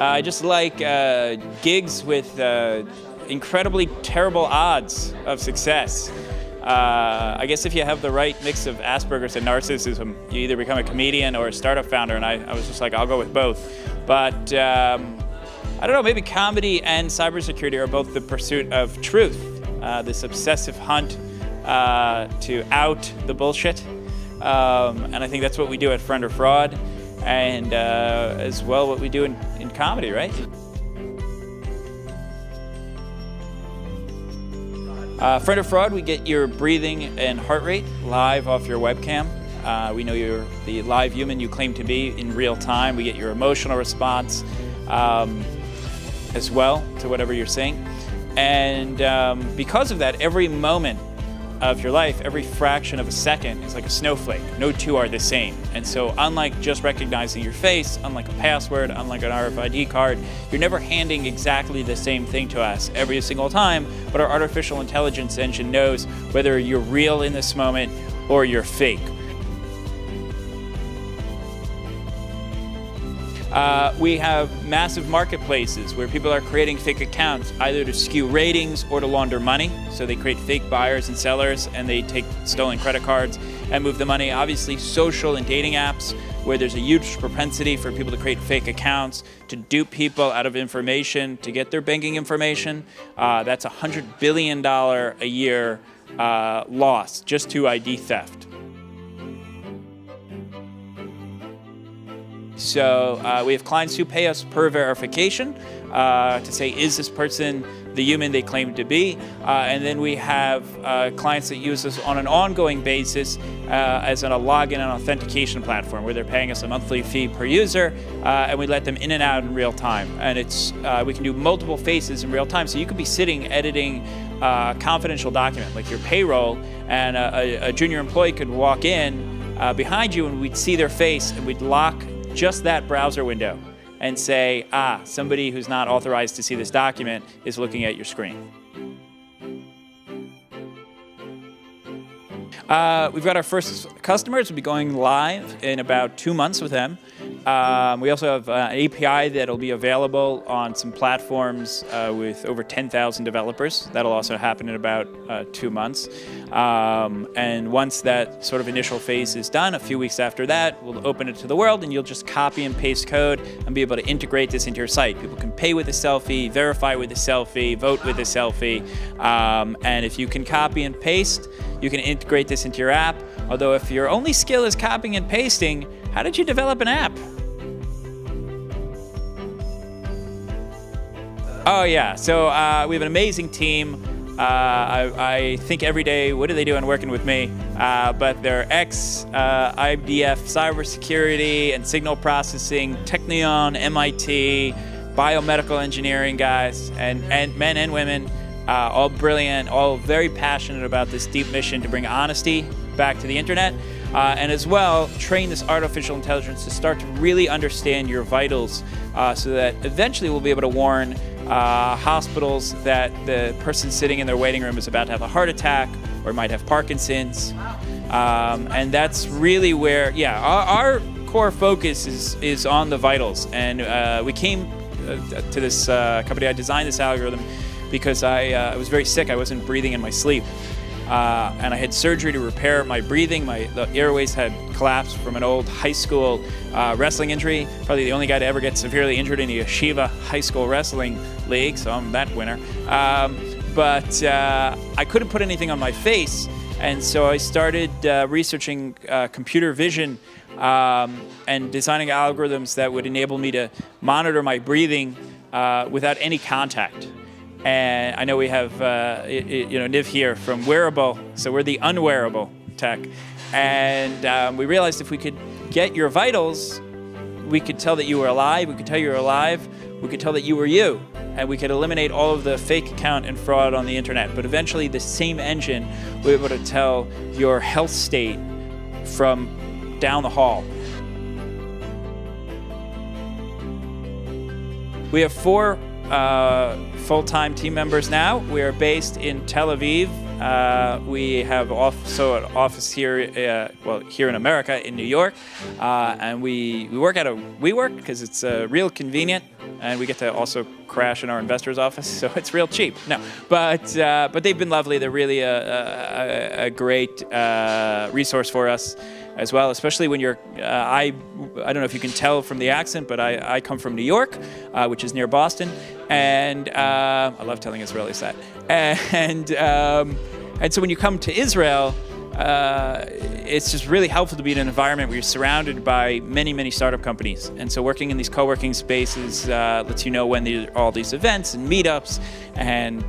I just like gigs with incredibly terrible odds of success. I guess if you have the right mix of Asperger's and narcissism, you either become a comedian or a startup founder, and I was just like, I'll go with both. But I don't know, maybe comedy and cybersecurity are both the pursuit of truth, this obsessive hunt to out the bullshit. And I think that's what we do at Friend or Fraud, and as well what we do in comedy, right? Friend or Fraud, we get your breathing and heart rate live off your webcam. We know you're the live human you claim to be in real time. We get your emotional response as well to whatever you're saying. And because of that, every moment of your life, every fraction of a second is like a snowflake. No two are the same. And so unlike just recognizing your face, unlike a password, unlike an RFID card, you're never handing exactly the same thing to us every single time, but our artificial intelligence engine knows whether you're real in this moment or you're fake. We have massive marketplaces where people are creating fake accounts either to skew ratings or to launder money. So they create fake buyers and sellers, and they take stolen credit cards and move the money. Obviously, social and dating apps where there's a huge propensity for people to create fake accounts, to dupe people out of information, to get their banking information. That's $100 billion a year loss just to ID theft. So we have clients who pay us per verification to say, is this person the human they claim to be? And then we have clients that use us on an ongoing basis as a login and authentication platform where they're paying us a monthly fee per user, and we let them in and out in real time. And it's we can do multiple faces in real time. So you could be sitting editing a confidential document like your payroll, and a junior employee could walk in behind you, and we'd see their face, and we'd lock just that browser window and say, somebody who's not authorized to see this document is looking at your screen. We've got our first customers. We'll be going live in about 2 months with them. We also have an API that'll be available on some platforms with over 10,000 developers. That'll also happen in about 2 months. And once that sort of initial phase is done, a few weeks after that, we'll open it to the world, and you'll just copy and paste code and be able to integrate this into your site. People can pay with a selfie, verify with a selfie, vote with a selfie. And if you can copy and paste, you can integrate this into your app. Although if your only skill is copying and pasting, how did you develop an app? Oh yeah, so we have an amazing team. I think every day, what are they doing working with me? But they're ex-IDF cybersecurity and signal processing, Technion, MIT, biomedical engineering guys, and men and women, all brilliant, all very passionate about this deep mission to bring honesty back to the internet. And as well, train this artificial intelligence to start to really understand your vitals so that eventually we'll be able to warn hospitals that the person sitting in their waiting room is about to have a heart attack or might have Parkinson's. And that's really where, our core focus is on the vitals. And we came to this company. I designed this algorithm because I was very sick. I wasn't breathing in my sleep. And I had surgery to repair my breathing. The airways had collapsed from an old high school wrestling injury. Probably the only guy to ever get severely injured in the Yeshiva high school wrestling league, so I'm that winner. But I couldn't put anything on my face, and so I started researching computer vision and designing algorithms that would enable me to monitor my breathing without any contact. And I know we have, Niv here from Wearable, so we're the unwearable tech. And we realized if we could get your vitals, we could tell that you were alive, we could tell you were alive, we could tell that you were you, and we could eliminate all of the fake account and fraud on the internet. But eventually the same engine will be able to tell your health state from down the hall. We have 4 full-time team members now. We are based in Tel Aviv. We have also an office here, here in America, in New York. And we work out of WeWork because it's real convenient. and we get to also crash in our investor's office, so it's real cheap. No, but they've been lovely. They're really a great resource for us as well, especially when you're, I don't know if you can tell from the accent, but I come from New York, which is near Boston, and I love telling Israelis that. And so when you come to Israel, it's just really helpful to be in an environment where you're surrounded by many, many startup companies. And so working in these co-working spaces lets you know when there are all these events and meetups, and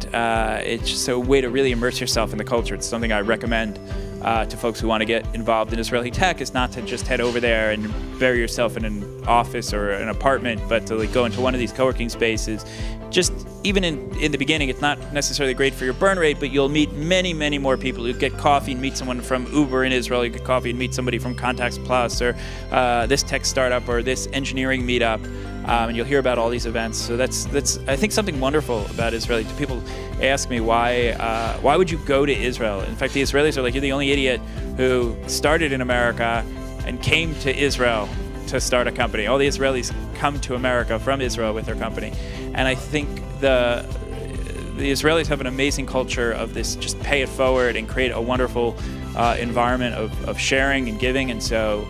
it's just a way to really immerse yourself in the culture. It's something I recommend to folks who want to get involved in Israeli tech, is not to just head over there and bury yourself in an office or an apartment, but to go into one of these co-working spaces. Just even in the beginning, it's not necessarily great for your burn rate, but you'll meet many, many more people. You get coffee and meet someone from Uber in Israel. You get coffee and meet somebody from Contacts Plus, or this tech startup, or this engineering meetup. And you'll hear about all these events. So that's I think something wonderful about Israel. People ask me why would you go to Israel? In fact, the Israelis are like, you're the only idiot who started in America and came to Israel to start a company. All the Israelis come to America from Israel with their company. And I think the Israelis have an amazing culture of this, just pay it forward and create a wonderful environment of sharing and giving. And so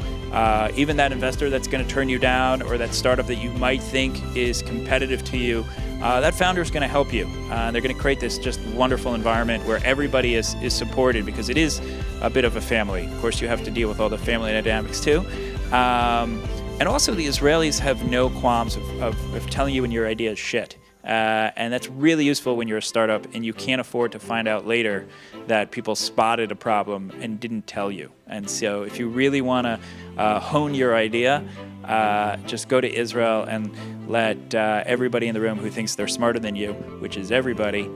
even that investor that's going to turn you down, or that startup that you might think is competitive to you, that founder is going to help you. And they're going to create this just wonderful environment where everybody is supported, because it is a bit of a family. Of course, you have to deal with all the family dynamics too. And also, the Israelis have no qualms of telling you when your idea is shit. And that's really useful when you're a startup and you can't afford to find out later that people spotted a problem and didn't tell you. And so if you really want to hone your idea, just go to Israel and let everybody in the room who thinks they're smarter than you, which is everybody,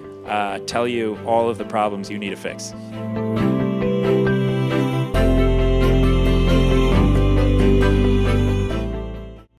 tell you all of the problems you need to fix.